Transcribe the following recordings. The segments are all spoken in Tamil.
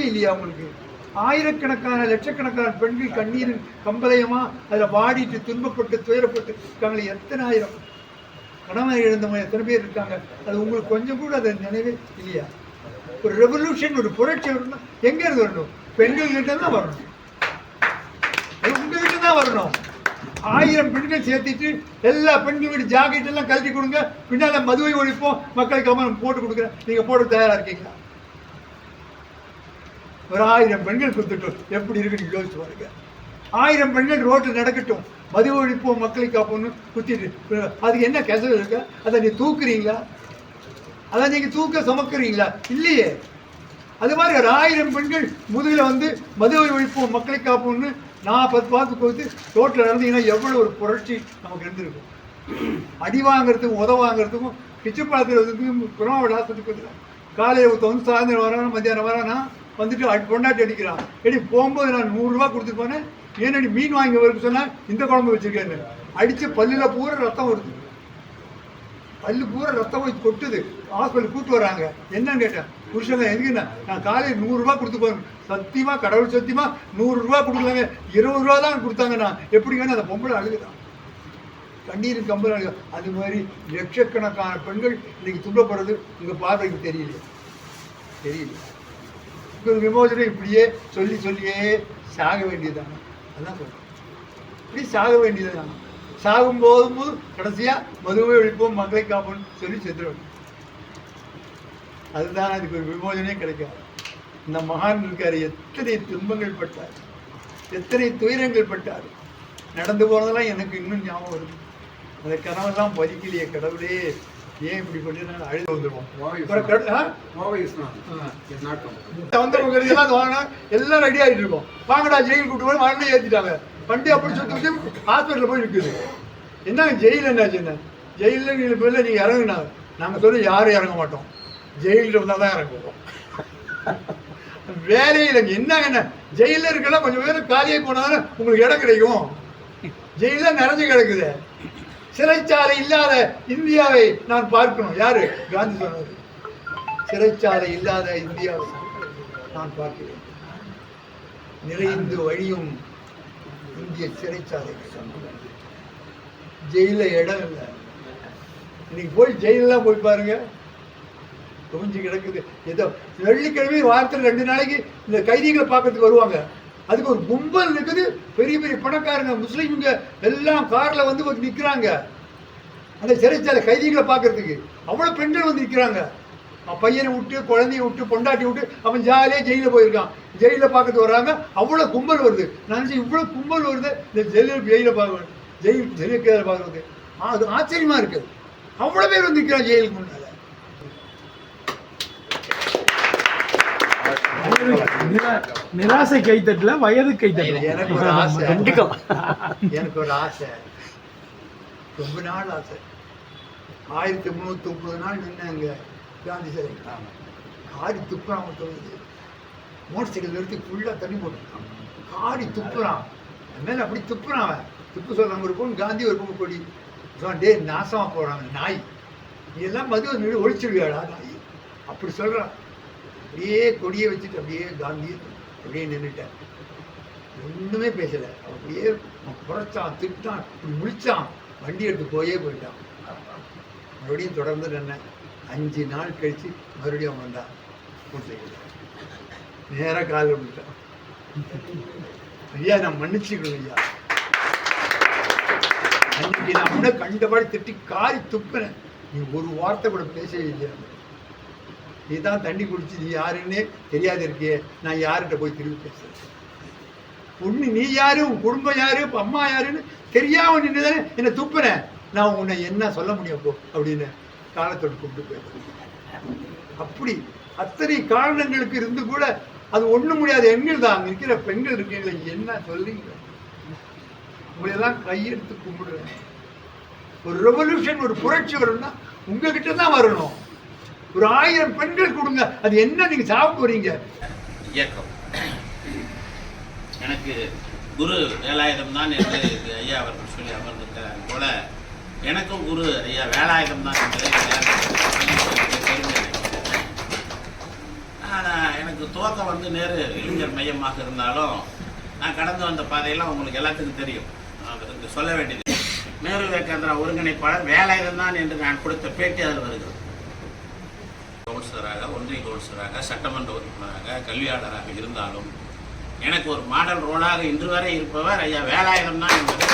வெட்கமே இல்லையா உங்களுக்கு? ஆயிரக்கணக்கான லட்சக்கணக்கான பெண்கள் கண்ணீரின் கம்பளையமா அதில் வாடிட்டு துன்பப்பட்டு துயரப்பட்டு இருக்காங்களே, எத்தனை ஆயிரம் கணவன் இழந்தவங்க எத்தனை பேர் இருக்காங்க. அது உங்களுக்கு கொஞ்சம் கூட அதை நினைவே இல்லையா? ஒரு ரெவல்யூஷன், ஒரு புரட்சி வரணும், எங்க இருந்து வரணும்? பெண்கள் கிட்ட தான் வரணும், உங்ககிட்ட தான் வரணும். 1000 பெண்கள் சேர்த்திட்டு எல்லா பெண்கள் வீட்டு ஜாக்கெட் எல்லாம் கழட்டி கொடுங்க, பின்னால மதுவை ஒழிப்போம், மக்களுக்கு கவனம் போட்டு கொடுக்குறேன், நீங்க போட தயாரா இருக்கீங்களா? ஒரு 1000 பெண்கள் கொடுத்துட்டோம், எப்படி இருக்குன்னு யோசிச்சு பாருங்க. 1000 பெண்கள் ரோட்டில் நடக்கட்டும், மது ஒழிப்போம் மக்களை காப்போம்னு குத்திட்டு, அதுக்கு என்ன கசவு இருக்கு? அதை நீ தூக்குறீங்களா? அதை நீங்க தூக்க சுமக்குறீங்களா? இல்லையே. அது மாதிரி ஒரு 1000 பெண்கள் முதுகில் வந்து மதுவை ஒழிப்போம் மக்களை காப்போம்னு 40 பார்த்து கொடுத்து ரோட்டில் நடந்தீங்கன்னா எவ்வளோ ஒரு புரட்சி நமக்கு இருந்திருக்கும். அடி வாங்குறதுக்கும் உத வாங்குறதுக்கும் பிச்சு பார்த்துறதுக்கும் குணவிடாசத்துக்கு காலையில் வந்து சாயந்தரம் வரானா மத்தியானம் வரானா வந்துட்டு பொண்டாட்டி அடிக்கிறான். எடி போகும்போது நான் 100 ரூபா கொடுத்துட்டு போனேன், ஏன்னடி மீன் வாங்கி வரக்கு சொன்னால் இந்த குழம்பு வச்சுருக்கேன்னு அடித்து பல்லில் பூரா ரத்தம் வருது, பல்லு பூரா ரத்தம் வச்சு கொட்டுது. ஹாஸ்பிட்டல் கூப்பிட்டு வராங்க. என்னன்னு கேட்டேன், புருஷங்க எதுக்குண்ணா, நான் காலையில் 100 ரூபா கொடுத்து போறேன். சத்தியமா கடவுள் சத்தியமா 100 ரூபா கொடுக்கலாங்க, 20 ரூபா தான் கொடுத்தாங்கண்ணா. எப்படிங்கன்னா அந்த பொம்பளை அழுகுதான், கண்ணீர் கம்பல் அழுகு. அது மாதிரி லட்சக்கணக்கான பெண்கள் இன்னைக்கு துன்பப்படுறது உங்க பார்வைக்கு தெரியல. உங்கள் விமோசனம் இப்படியே சொல்லி சொல்லியே சாக வேண்டியதாங்க. அதான் சொல்றேன், இப்படி சாக வேண்டியதுதாங்க. சாகும் போது கடைசியா மதுவை ஒழிப்போம் மக்களை காப்போம்னு சொல்லி செத்துருவாங்க. அதுதான் அதுக்கு ஒரு விமோசனே கிடைக்காது. இந்த மகான் இருக்காரு, எத்தனை துன்பங்கள் பட்டார், எத்தனை துயரங்கள் பட்டார். நடந்து போனதெல்லாம் எனக்கு இன்னும் ஞாபகம் வருது. அந்த கனவெல்லாம் பதிக்கலையே கடவுளே, ஏன் இப்படி பண்ணி அழுது வந்துடுவோம். எல்லாம் ரெடி ஆகிட்டு இருக்கோம், வாங்கடா ஜெயில் கூட்டு போய் மறுபடியும் ஏற்றிட்டாங்க. வண்டி அப்படி சுற்றி ஹாஸ்பிட்டலில் போய் நிற்குது. என்ன ஜெயில் என்னாச்சு? என்ன ஜெயிலில் பேரில் நீங்கள் இறங்குனாங்க. நாங்கள் சொல்லி யாரும் இறங்க மாட்டோம், ஜெயிலில் இருந்தால் தான் இறங்குவோம். வேலையில் என்ன ஜெயிலில் இருக்கலாம், கொஞ்சம் பேர் காலியாக போனாலும் உங்களுக்கு இடம் கிடைக்கும். ஜெயிலில் நிறைஞ்சு கிடக்குது. சிறைச்சாலை இல்லாத இந்தியாவை நான் பார்க்கணும். யாரு? காந்தி சொன்னது. சிறைச்சாலை இல்லாத இந்தியாவை நான் பார்க்கிறேன். நிறைந்து வழியும் இந்திய சிறைச்சாலை. ஜெயில இடம் இல்லை. இன்னைக்கு போய் ஜெயிலெல்லாம் போய் பாருங்க, துவஞ்சி கிடக்குது. ஏதோ வெள்ளிக்கிழமை வாரத்தில் 2 நாளைக்கு இந்த கைதிகளை பார்க்கறதுக்கு வருவாங்க. அதுக்கு ஒரு கும்பல் இருக்குது, பெரிய பெரிய பணக்காரங்க முஸ்லீம்ங்க எல்லாம் கார்ல வந்து நிற்கிறாங்க அந்த சிறைச்சாலை கைதிகளை பார்க்கறதுக்கு. அவ்வளோ பெண்கள் வந்து நிற்கிறாங்க. பையனை விட்டு குழந்தைய விட்டு பொண்டாட்டி விட்டு அவன் ஜாலியாக ஜெயிலில் போயிருக்கான், ஜெயிலில் பார்க்கறது வர்றாங்க. அவ்வளோ கும்பல் வருது. நான் இவ்வளோ கும்பல் வருது இந்த ஜெயிலில் பார்க்க, ஜெயிலுக்கு பார்க்கறது அது ஆச்சரியமா இருக்குது. அவ்வளோ பேர் வந்து நிற்கிறான் ஜெயிலுக்கு முன்னால. நிராசை கைத்தட்டல, வயது கைத்தட்டல. எனக்கு ஒரு ஆசை, ரொம்ப நாள் ஆசை. 1330 நாள் நின்னாங்க காந்தி சிலை. காரி துப்புறான், மோட்டர் சைக்கிள் நிறுத்தி ஃபுல்லாக தண்ணி போட்டுருக்கான். காரி துப்புறான், மேலே அப்படி துப்புறான். அவன் துப்பு சொல்றாங்க. ஒரு பொண்ணு காந்தி ஒரு பொண்ணு கொடி சொன்னான், டே நாசமா போறாங்க நாய், நீ எல்லாம் மது ஒழிச்சிருவியாடா நாய், அப்படி சொல்றான். அப்படியே கொடியை வச்சுட்டு அப்படியே காந்தி அப்படியே நின்றுட்டேன். ஒன்றுமே பேசலை. அப்படியே குறைச்சான், திட்டான், முழிச்சான், வண்டி எடுத்து போயிட்டான். மறுபடியும் தொடர்ந்து நின்னேன். 5 நாள் கழிச்சு மறுபடியும் அவன் வந்தான். நேராக கால் விட்டுட்டான். ஐயா நான் மன்னிச்சுக்கணும் ஐயா, அன்னைக்கு நான் முன்ன கண்டபாடி திட்டி காரி துப்புனேன். நீ ஒரு வார்த்தை கூட பேசவே இல்லையா, நீ தான் தண்ணி குடிச்சு நீ யாருன்னே தெரியாது இருக்கியே, நான் யார்கிட்ட போய் திரும்பி பேசுறேன்? ஒன்று நீ யாரு, உன் குடும்பம் யாரு, அம்மா யாருன்னு தெரியாம நின்று தானே என்னை துப்புனேன். நான் உன்னை என்ன சொல்ல முடியும் போ அப்படின்னு காலத்தோடு கூப்பிட்டு போயிருக்கேன். அப்படி அத்தனை காரணங்களுக்கு இருந்து கூட அது ஒண்ணும் முடியாது. எண்கள் தான் அங்க இருக்கிற பெண்கள் இருக்கீங்களே, என்ன சொல்றீங்க? உங்களையெல்லாம் கையெடுத்து கும்பிடுறேன். ஒரு ரெவல்யூஷன், ஒரு புரட்சி வரும்னா உங்ககிட்ட தான் வரணும். ஒரு 1000 பெண்கள் கொடுங்க, அது என்ன நீங்க சாப்பிட போறீங்க? இயக்கம் எனக்கு குரு வேலாயுதம் தான் என்று ஐயா அவர்கள் சொல்லி அமர்ந்திருக்கிறார் போல, எனக்கும் குரு ஐயா வேலாயுதம் தான் என்று ஆனால் எனக்கு அதற்கு துவக்கம் வந்து நேரு இளைஞர் மையமாக இருந்தாலும் நான் கடந்து வந்த பாதையெல்லாம் உங்களுக்கு எல்லாத்துக்கும் தெரியும். அதற்கு சொல்ல வேண்டியது. நேரு விவேகானந்தா ஒருங்கிணைப்பாளர் வேலாயுதம் தான் என்று நான் கொடுத்த பேட்டி அதில் வருகிறது. கவுன்சிலராக, ஒன்றிய கவுன்சிலராக, சட்டமன்ற உறுப்பினராக, கல்வியாளராக இருந்தாலும் எனக்கு ஒரு மாடல் ரோலாக இன்று வரை இருப்பவர் ஐயா வேலாயுதம் தான் என்பதை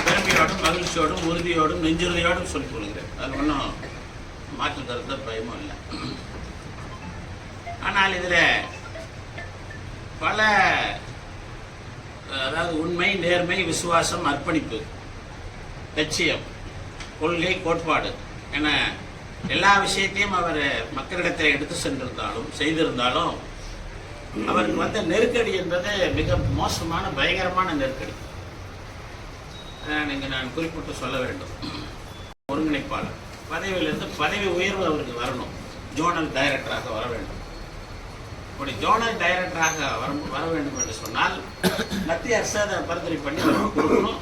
பெருமையோடும் மகிழ்ச்சியோடும் உறுதியோடும் நெஞ்சுறுதியோடும் சொல்லிக் கொள்கிறேன். அது ஒன்றும் மாற்று கருத்து பயமும் இல்லை. ஆனால் இதில் பல, அதாவது உண்மை, நேர்மை, விசுவாசம், அர்ப்பணிப்பு, லட்சியம், கொள்கை, கோட்பாடு என எல்லா விஷயத்தையும் அவர் மக்களிடத்தில் எடுத்து சென்றிருந்தாலும் செய்திருந்தாலும் அவருக்கு வந்த நெருக்கடி என்பது மிக மோசமான பயங்கரமான நெருக்கடி. இங்கே நான் குறிப்பிட்டு சொல்ல வேண்டும். ஒருங்கிணைப்பாளர் பதவியிலிருந்து பதவி உயர்வு அவருக்கு வரணும். ஜோனல் டைரக்டராக வர வேண்டும். அப்படி ஜோனல் டைரக்டராக வர வேண்டும் என்று சொன்னால் மத்திய அரசு அதை பரிந்துரை பண்ணி கொடுக்கணும்.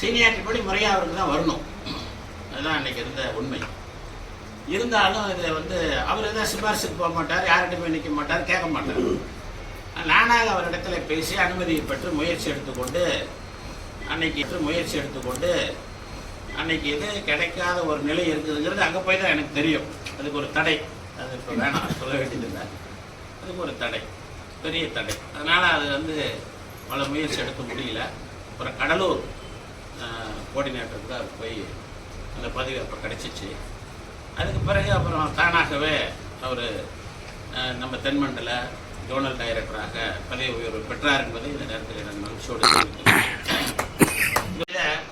சீனியாரிட்டி படி முறையாக அவருக்கு தான் வரணும். அதுதான் அன்றைக்கி இருந்த உண்மை. இருந்தாலும் இதை வந்து அவர் எதாவது சிபாரிசுக்கு போக மாட்டார், யார்கிட்டையுமே நிற்க மாட்டார், கேட்க மாட்டார். நானாக அவரிடத்துல பேசி அனுமதியை பெற்று முயற்சி எடுத்துக்கொண்டு அன்னைக்கு எது கிடைக்காத ஒரு நிலை இருக்குதுங்கிறது அங்கே போய் தான் எனக்கு தெரியும். அதுக்கு ஒரு தடை, அது இப்போ வேணாம் சொல்ல வேண்டியதில்லை. அதுக்கு ஒரு தடை, பெரிய தடை. அதனால் அது வந்து பல முயற்சி எடுக்க முடியல. அப்புறம் கடலூர் கோஆர்டினேட்டருக்கு தான் போய் அந்த பதவி அப்போ கிடச்சிச்சு. அதுக்கு பிறகு அப்புறம் தானாகவே அவர் நம்ம தென்மண்டல ஜோனல் டைரக்டராக பதவி உயர்வு பெற்றார் என்பதை இந்த நேரத்தில் நான் மகிழ்ச்சியோடு தெரிவிக்கிறேன்.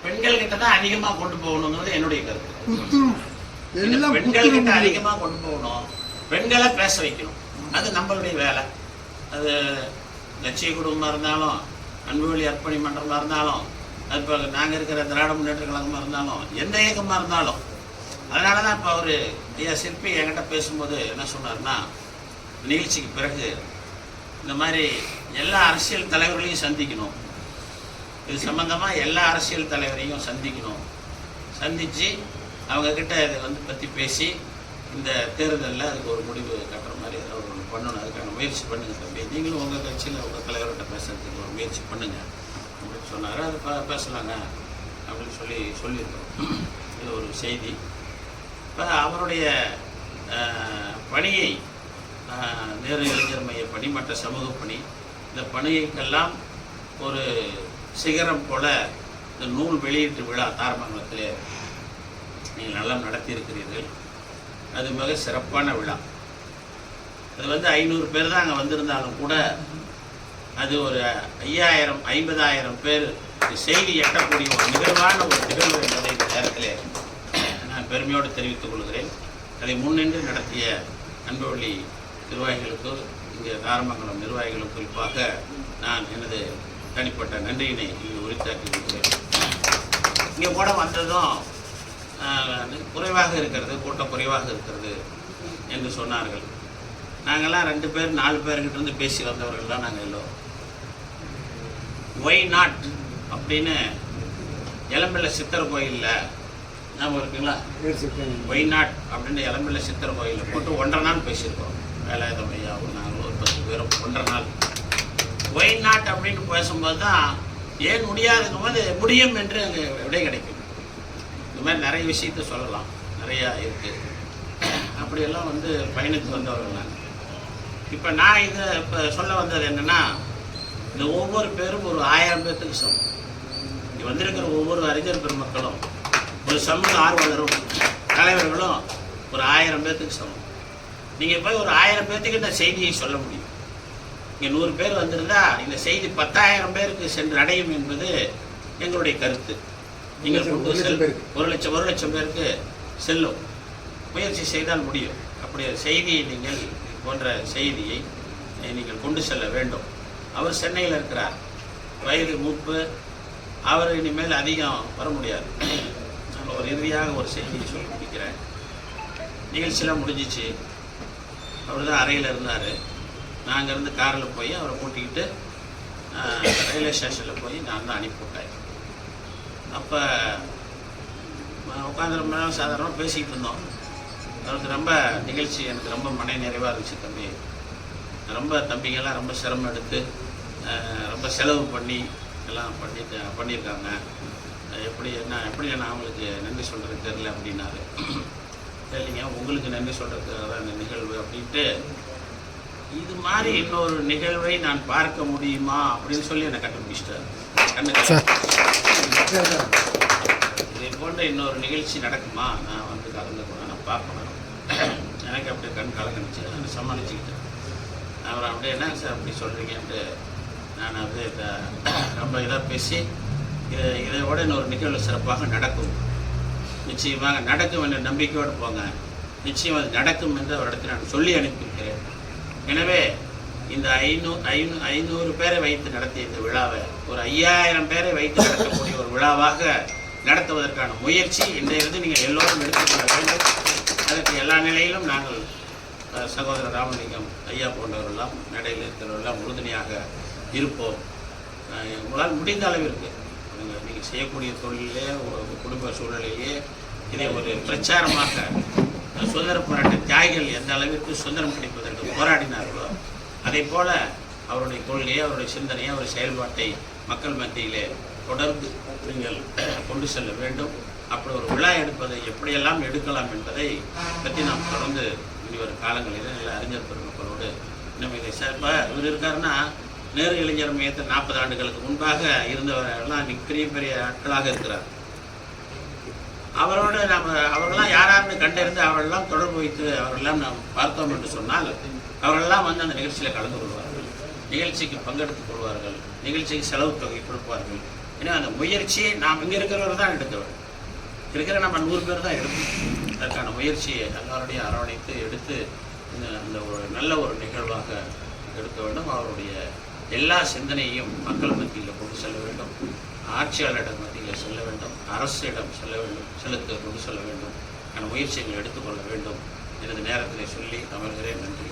பெண்கள் கிட்ட தான் அதிகமாக கொண்டு போகணுங்கிறது என்னுடைய கருத்து. பெண்கள் கிட்ட அதிகமாக கொண்டு போகணும், பெண்களை பேச வைக்கணும். அது நம்மளுடைய வேலை. அது லட்சிய குடும்பமாக இருந்தாலும், அன்புவழி அர்ப்பணி மன்றமாக இருந்தாலும், அது இப்போ நாங்கள் இருக்கிற திராவிட முன்னேற்ற கழகமாக இருந்தாலும், எந்த இயக்கமாக இருந்தாலும். அதனால தான் இப்போ அவர் ஐயா சிற்பி என்கிட்ட பேசும்போது என்ன சொன்னார்னா, நிகழ்ச்சிக்கு பிறகு இந்த மாதிரி எல்லா அரசியல் தலைவர்களையும் சந்திக்கணும், இது சம்பந்தமாக எல்லா அரசியல் தலைவரையும் சந்தித்து அவங்கக்கிட்ட இதை வந்து பற்றி பேசி இந்த தேர்தலில் அதுக்கு ஒரு முடிவு கட்டுற மாதிரி ஏதாவது ஒன்று பண்ணணும். அதுக்கான முயற்சி பண்ணுங்கள் தம்பி, நீங்களும் உங்கள் கட்சியில் உங்கள் தலைவர்கிட்ட பேசுறதுக்கு ஒரு முயற்சி பண்ணுங்கள் அப்படின்னு சொன்னார். அது பேசலாங்க அப்படின்னு சொல்லியிருக்கோம். இது ஒரு செய்தி. இப்போ அவருடைய பணியை, நேரு இளைஞர் மைய பணி, மற்ற சமூக பணி, இந்த பணியைக்கெல்லாம் ஒரு சிகரம் போல இந்த நூல் வெளியீட்டு விழா தாரமங்கலத்திலே நீங்கள் நல்லா நடத்தியிருக்கிறீர்கள். அது மிக சிறப்பான விழா. அது வந்து 500 பேர் தான் அங்கே வந்திருந்தாலும் கூட அது ஒரு 50,000 பேர் செய்தி எட்டக்கூடிய ஒரு நிகழ்வான ஒரு நிகழ்வு என்பதை இந்த நேரத்திலே நான் பெருமையோடு தெரிவித்துக் கொள்கிறேன். அதை முன்னின்று நடத்திய அன்புவழி நிர்வாகிகளுக்கு, இங்கே தாரமங்கலம் நிர்வாகிகளுக்கு குறிப்பாக நான் எனது தனிப்பட்ட நன்றியினை இங்கே உரித்தாக்கி இருக்கிறேன். இங்கே கூட வந்ததும் குறைவாக இருக்கிறது, கூட்டம் குறைவாக இருக்கிறது என்று சொன்னார்கள். நாங்கள்லாம் 2 பேர் 4 பேர்கிட்ட இருந்து பேசி வந்தவர்கள் தான் நாங்கள் எல்லோரும். ஒய் நாட் அப்படின்னு இளம்பிள்ளை சித்தர் கோயிலில் ஞாபகம் இருக்குங்களா? ஒய் நாட் அப்படின்னு இளம்பிள்ளை சித்தர் கோயிலில் போட்டு 1.5 நாள் பேசியிருக்கோம். வேலாயுதம் ஐயாவும் நாங்களும் ஒரு 10 பேரும் 1.5 நாள். ஒய் நாட் அப்படின்னு பேசும்போது தான் ஏன் முடியாதுங்கும் போது முடியும் என்று அங்கே விடை கிடைக்கும். இந்த மாதிரி நிறைய விஷயத்த சொல்லலாம், நிறையா இருக்குது. அப்படியெல்லாம் வந்து பயணித்து வந்தவர்கள் நான். இப்போ நான் இதை இப்போ சொல்ல வந்தது என்னென்னா, இந்த ஒவ்வொரு பேரும் ஒரு 1000 பேர்த்துக்கு சமம். இங்கே வந்திருக்கிற ஒவ்வொரு அறிஞர் பெருமக்களும், ஒரு சமூக ஆர்வலரும் தலைவர்களும் ஒரு 1000 பேர்த்துக்கு சமம். நீங்கள் போய் ஒரு 1000 பேர்த்துக்கு இந்த செய்தியை சொல்ல முடியும். இங்கே 100 பேர் வந்திருந்தா இந்த செய்தி 10,000 பேருக்கு சென்று அடையும் என்பது எங்களுடைய கருத்து. நீங்கள் 1 லட்சம் பேருக்கு செல்லும். முயற்சி செய்தால் முடியும். அப்படி செய்தியை நீங்கள் போன்ற செய்தியை நீங்கள் கொண்டு செல்ல வேண்டும். அவர் சென்னையில் இருக்கிறார், வயது மூப்பு, அவர் இனிமேல் அதிகம் வர முடியாது. நான் ஒரு இறுதியாக ஒரு செய்தியை சொல்லி முடிக்கிறேன். நிகழ்ச்சியெல்லாம் முடிஞ்சிச்சு. அவர் தான் அறையில் இருந்தார். நான் அங்கேருந்து காரில் போய் அவரை கூட்டிக்கிட்டு ரயில்வே ஸ்டேஷனில் போய் நான் தான் அனுப்பிவிட்டேன். அப்போ உட்காந்துருந்தா சாதாரணமாக பேசிக்கிட்டு இருந்தோம். அவருக்கு ரொம்ப நிகழ்ச்சி எனக்கு ரொம்ப மன நிறைவாக இருந்துச்சு. தம்பி ரொம்ப தம்பிங்கெல்லாம் ரொம்ப சிரமம் எடுத்து ரொம்ப செலவு பண்ணி எல்லாம் பண்ணியிருக்காங்க. எப்படி நான் அவங்களுக்கு நன்றி சொல்கிறது தெரியல அப்படின்னாரு. இல்லைங்க, உங்களுக்கு நன்றி சொல்கிறதுக்காக தான் இந்த நிகழ்வு அப்படின்ட்டு, இது மாதிரி இன்னொரு நிகழ்வை நான் பார்க்க முடியுமா அப்படின்னு சொல்லி என்னை கண்டுபிடிச்சிட்டார். இதை போன்ற இன்னொரு நிகழ்ச்சி நடக்குமா, நான் வந்து கலந்துக்கணும், நான் பார்க்கணும், எனக்கு அப்படியே கண் கலந்துச்சு. நான் சமாளிச்சுக்கிட்டேன். அப்புறம் அப்படியே என்ன சார் அப்படி சொல்கிறீங்கன்ட்டு நான் அப்படியே ரொம்ப இதாக பேசி, இதை விட இன்னொரு நிகழ்வு சிறப்பாக நடக்கும், நிச்சயமாக நடக்கும் என்ற நம்பிக்கையோடு போங்க, நிச்சயம் அது நடக்கும் என்று அவரிடத்தில் நான் சொல்லி அனுப்பியிருக்கிறேன். எனவே இந்த 500 பேரை வைத்து நடத்திய இந்த விழாவை ஒரு 5000 பேரை வைத்து நடத்தக்கூடிய ஒரு விழாவாக நடத்துவதற்கான முயற்சி இன்றையிலிருந்து நீங்கள் எல்லோரும் எடுத்துக்கொள்ள வேண்டும். அதற்கு எல்லா நிலையிலும் நாங்கள் சகோதரர் ராமலிங்கம் ஐயா போன்றவர்களெல்லாம் மேடையில் இருக்கிறவர்களெல்லாம் உறுதுணையாக இருப்போம். உங்களால் முடிந்த அளவிற்கு நீங்கள் செய்யக்கூடிய தொழிலே, குடும்ப சூழலிலேயே இதை ஒரு பிரச்சாரமாக, சுதந்திர போராட்ட தியாகிகள் எந்த அளவிற்கு சுதந்திரம் கிடைப்பதற்கு போராடினார்களோ அதே போல அவருடைய கொள்கையை, அவருடைய சிந்தனையை, அவருடைய செயல்பாட்டை மக்கள் மத்தியிலே தொடர்ந்து நீங்கள் கொண்டு செல்ல வேண்டும். அப்படி ஒரு விழா எடுப்பதை எப்படியெல்லாம் எடுக்கலாம் என்பதை பற்றி நாம் தொடர்ந்து இனி வரும் காலங்களில் நல்ல அறிஞர் பெருமக்களோடு இன்னும் இதை சார்பாக இவர் இருக்காருன்னா, நேரு இளைஞர் மையத்தை 40 ஆண்டுகளுக்கு முன்பாக இருந்தவரெல்லாம் இன்னைக்கு பெரிய ஆட்களாக இருக்கிறார். அவர்களெல்லாம் யாராருன்னு கண்டறிந்து அவர்களெல்லாம் தொடர்பு வைத்து அவர்களெல்லாம் நாம் பார்த்தோம் என்று சொன்னால் அவர்களெல்லாம் வந்து அந்த நிகழ்ச்சியில் கலந்து கொள்வார்கள், நிகழ்ச்சிக்கு பங்கெடுத்துக் கொள்வார்கள், நிகழ்ச்சிக்கு செலவு தொகை கொடுப்பார்கள். ஏன்னா அந்த முயற்சியை நாம் இங்கே இருக்கிறவர் தான் எடுக்க வேண்டும். இருக்கிற நம்ம 100 பேர் தான் எடுக்கணும். அதற்கான முயற்சியை எல்லாருடைய அரவணைத்து எடுத்து அந்த ஒரு நல்ல ஒரு நிகழ்வாக எடுக்க வேண்டும். அவருடைய எல்லா சிந்தனையையும் மக்கள் மத்தியில் கொண்டு செல்ல வேண்டும், ஆட்சியாளரிடம் மத்தியில் செல்ல வேண்டும், அரசிடம் கொண்டு செல்ல வேண்டும். அந்த முயற்சிகளை எடுத்துக்கொள்ள வேண்டும். எனது நேரத்திலே சொல்லி அமர்கிறேன். நன்றி.